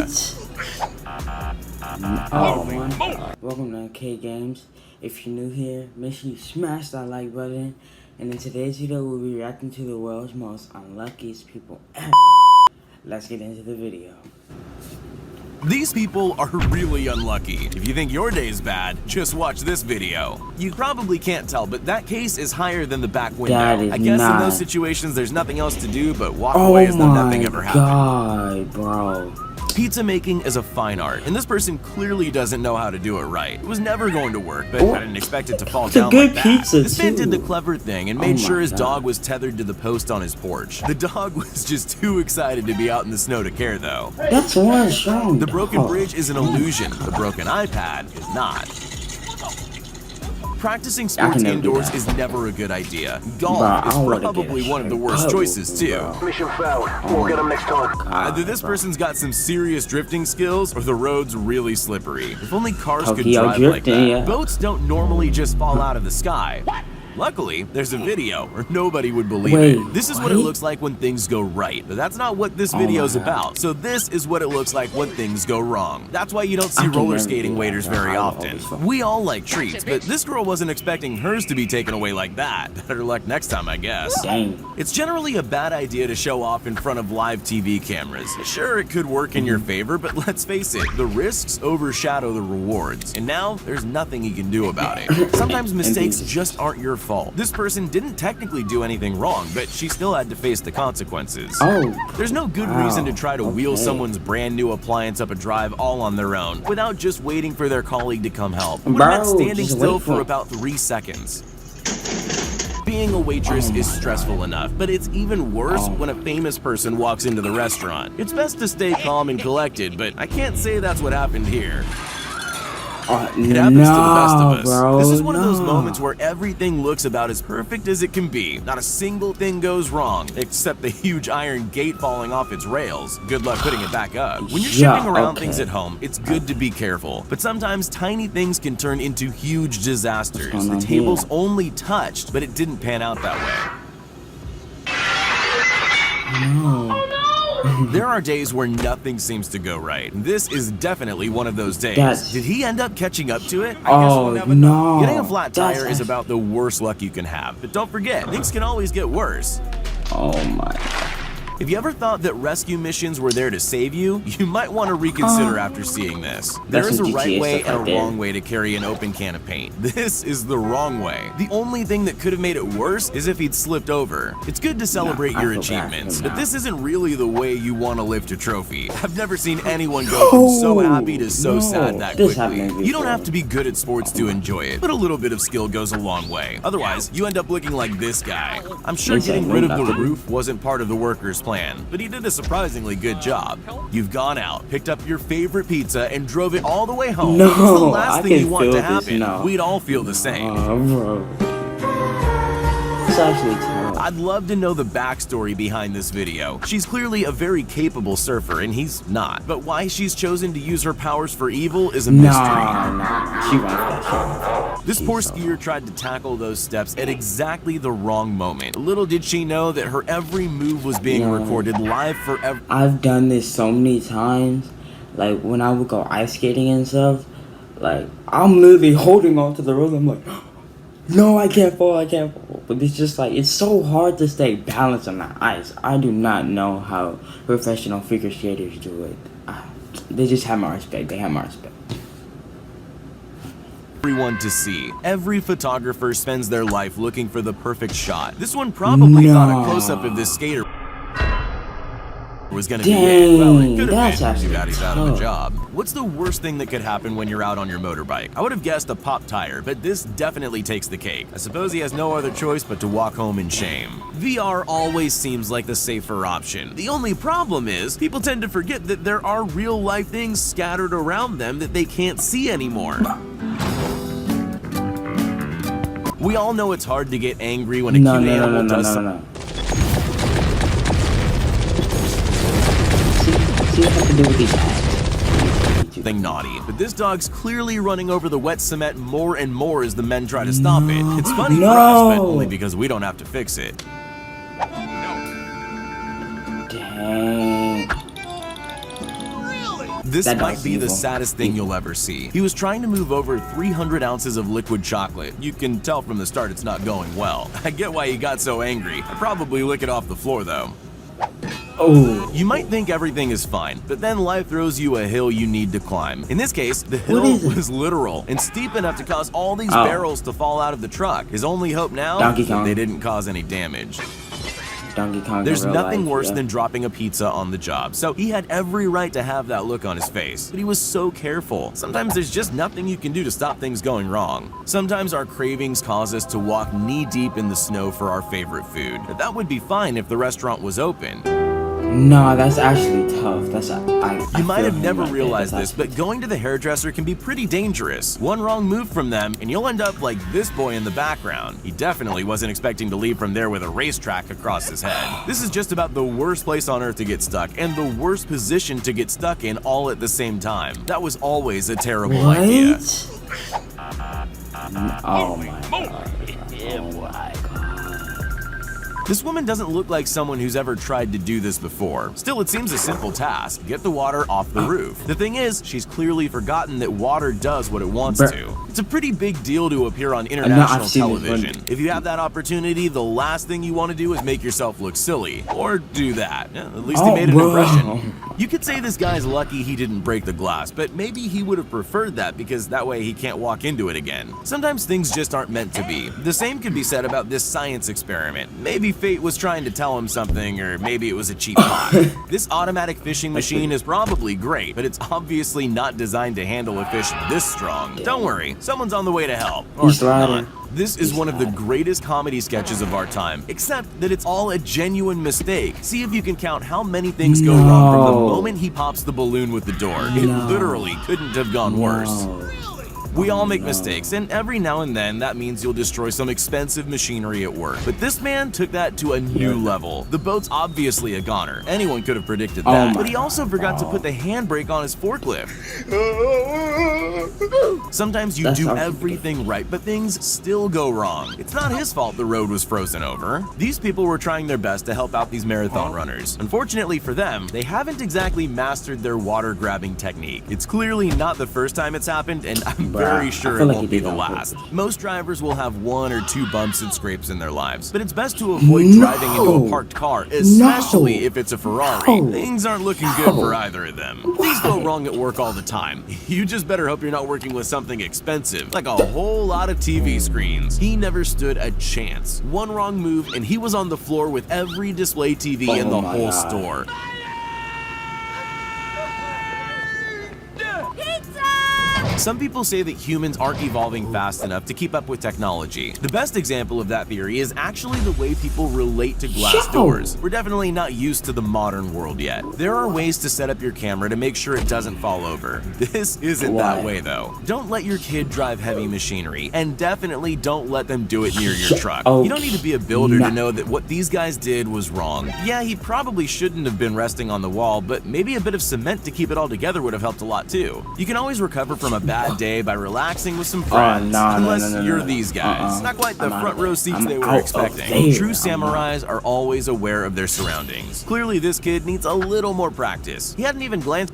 Oh my god. Welcome to K Games. If you're new here, make sure you smash that like button. And in today's video, we'll be reacting to the world's most unluckiest people ever. Let's get into the video. These people are really unlucky. If you think your day is bad, just watch this video. You probably can't tell, but that case is higher than the back window. I guess in those situations, there's nothing else to do but walk away as though nothing ever happened. Oh my god, bro. Pizza making is a fine art, and this person clearly doesn't know how to do it right. It was never going to work, but I didn't expect it to fall down like that. This man did the clever thing and made sure his dog was tethered to the post on his porch. The dog was just too excited to be out in the snow to care, though. That's one strong. The broken bridge is an illusion. The broken iPad is not. Practicing sports indoors is never a good idea. Golf is probably one of the worst choices, too. Mission failed. We'll get them next time. Either this person's got some serious drifting skills, or the road's really slippery. If only cars could drive like that. Boats don't normally just fall out of the sky. Luckily, there's a video, or nobody would believe it. This is what it looks like when things go right, but that's not what this video's about. So this is what it looks like when things go wrong. That's why you don't see roller skating waiters very often. We all like treats, but this girl wasn't expecting hers to be taken away like that. Better luck next time, I guess. It's generally a bad idea to show off in front of live TV cameras. Sure, it could work in your favor, but let's face it, the risks overshadow the rewards. And now, there's nothing you can do about it. Sometimes mistakes just aren't your fault. This person didn't technically do anything wrong, but she still had to face the consequences. There's no good reason to try to wheel someone's brand new appliance up a drive all on their own without just waiting for their colleague to come help. Would have meant standing still for about 3 seconds. Being a waitress is stressful enough, but it's even worse when a famous person walks into the restaurant. It's best to stay calm and collected, but I can't say that's what happened here. It happens to the best of us. This is one of those moments where everything looks about as perfect as it can be. Not a single thing goes wrong, except the huge iron gate falling off its rails. Good luck putting it back up. When you're shipping around things at home, it's good to be careful. But sometimes tiny things can turn into huge disasters. The table's only touched, but it didn't pan out that way. There are days where nothing seems to go right. This is definitely one of those days. Did he end up catching up to it? I guess we'll never know. Getting a flat tire is about the worst luck you can have. But don't forget, things can always get worse. Oh my god. If you ever thought that rescue missions were there to save you, you might want to reconsider after seeing this. There is a right way and a wrong way to carry an open can of paint. This is the wrong way. The only thing that could have made it worse is if he'd slipped over. It's good to celebrate your achievements, but this isn't really the way you want to lift a trophy. I've never seen anyone go from so happy to so sad that quickly. You don't have to be good at sports to enjoy it, but a little bit of skill goes a long way. Otherwise, you end up looking like this guy. I'm sure getting rid of the roof wasn't part of the workers' plan, but he did a surprisingly good job. You've gone out, picked up your favorite pizza, and drove it all the way home. It's the last thing you want to happen. We'd all feel the same. It's actually terrible. I'd love to know the backstory behind this video. She's clearly a very capable surfer, and he's not. But why she's chosen to use her powers for evil is a mystery. She won't that shit. This poor skier tried to tackle those steps at exactly the wrong moment. Little did she know that her every move was being recorded live forever. I've done this so many times. Like when I would go ice skating and stuff, like I'm literally holding on to the rope. I'm like, no, I can't fall, I can't fall. But it's just like, it's so hard to stay balanced on the ice. I do not know how professional figure skaters do it. They just have my respect. They have my respect. Everyone to see. Every photographer spends their life looking for the perfect shot. This one probably thought a close-up of this skater was gonna be it. Well, it could have been too bad he's out of a job. What's the worst thing that could happen when you're out on your motorbike? I would have guessed a pop tire, but this definitely takes the cake. I suppose he has no other choice but to walk home in shame. VR always seems like the safer option. The only problem is, people tend to forget that there are real-life things scattered around them that they can't see anymore. We all know it's hard to get angry when a cute animal does something. Something naughty, but this dog's clearly running over the wet cement more and more as the men try to stop it. It's funny for us, but only because we don't have to fix it. Dang. This That might dog's be the evil. saddest thing you'll ever see. He was trying to move over 300 ounces of liquid chocolate. You can tell from the start it's not going well. I get why he got so angry. I'd probably lick it off the floor though. Oh. You might think everything is fine, but then life throws you a hill you need to climb. In this case, the hill was literal and steep enough to cause all these barrels to fall out of the truck. His only hope now is that they didn't cause any damage. Donkey Kong. There's nothing worse than dropping a pizza on the job, so he had every right to have that look on his face. But he was so careful. Sometimes there's just nothing you can do to stop things going wrong. Sometimes our cravings cause us to walk knee-deep in the snow for our favorite food. But that would be fine if the restaurant was open. No, that's actually tough. You might have never realized this, but going to the hairdresser can be pretty dangerous. One wrong move from them, and you'll end up like this boy in the background. He definitely wasn't expecting to leave from there with a racetrack across his head. This is just about the worst place on earth to get stuck, and the worst position to get stuck in all at the same time. That was always a terrible idea. Oh my god. Oh my god. This woman doesn't look like someone who's ever tried to do this before. Still, it seems a simple task. Get the water off the roof. The thing is, she's clearly forgotten that water does what it wants to. It's a pretty big deal to appear on international television. If you have that opportunity, the last thing you want to do is make yourself look silly. Or do that. At least he made an impression. You could say this guy's lucky he didn't break the glass, but maybe he would have preferred that because that way he can't walk into it again. Sometimes things just aren't meant to be. The same could be said about this science experiment. Maybe fate was trying to tell him something, or maybe it was a cheap plot. This automatic fishing machine is probably great, but it's obviously not designed to handle a fish this strong. Don't worry, someone's on the way to help. Or not. This is one of the greatest comedy sketches of our time, except that it's all a genuine mistake. See if you can count how many things go wrong from the moment he pops the balloon with the door. It literally couldn't have gone worse. We all make mistakes, and every now and then that means you'll destroy some expensive machinery at work. But this man took that to a new level. The boat's obviously a goner. Anyone could have predicted that. But he also forgot to put the handbrake on his forklift. Sometimes you do everything right, but things still go wrong. It's not his fault the road was frozen over. These people were trying their best to help out these marathon runners. Unfortunately for them, they haven't exactly mastered their water grabbing technique. It's clearly not the first time it's happened, and I'm very sure it won't be the last. Most drivers will have 1 or 2 bumps and scrapes in their lives, but it's best to avoid driving into a parked car, especially if it's a Ferrari. Things aren't looking good for either of them. Things go wrong at work all the time. You just better hope you're not working with something expensive, like a whole lot of TV screens. He never stood a chance. One wrong move and he was on the floor with every display TV in the whole store. Some people say that humans aren't evolving fast enough to keep up with technology. The best example of that theory is actually the way people relate to glass doors. We're definitely not used to the modern world yet. There are ways to set up your camera to make sure it doesn't fall over. This isn't that way though. Don't let your kid drive heavy machinery, and definitely don't let them do it near your truck. You don't need to be a builder to know that what these guys did was wrong. Yeah, he probably shouldn't have been resting on the wall, but maybe a bit of cement to keep it all together would have helped a lot too. You can always recover from a bad day by relaxing with some friends, unless you're these guys. Not quite the front row seats they were expecting. True samurais are always aware of their surroundings. Clearly this kid needs a little more practice. He hadn't even glanced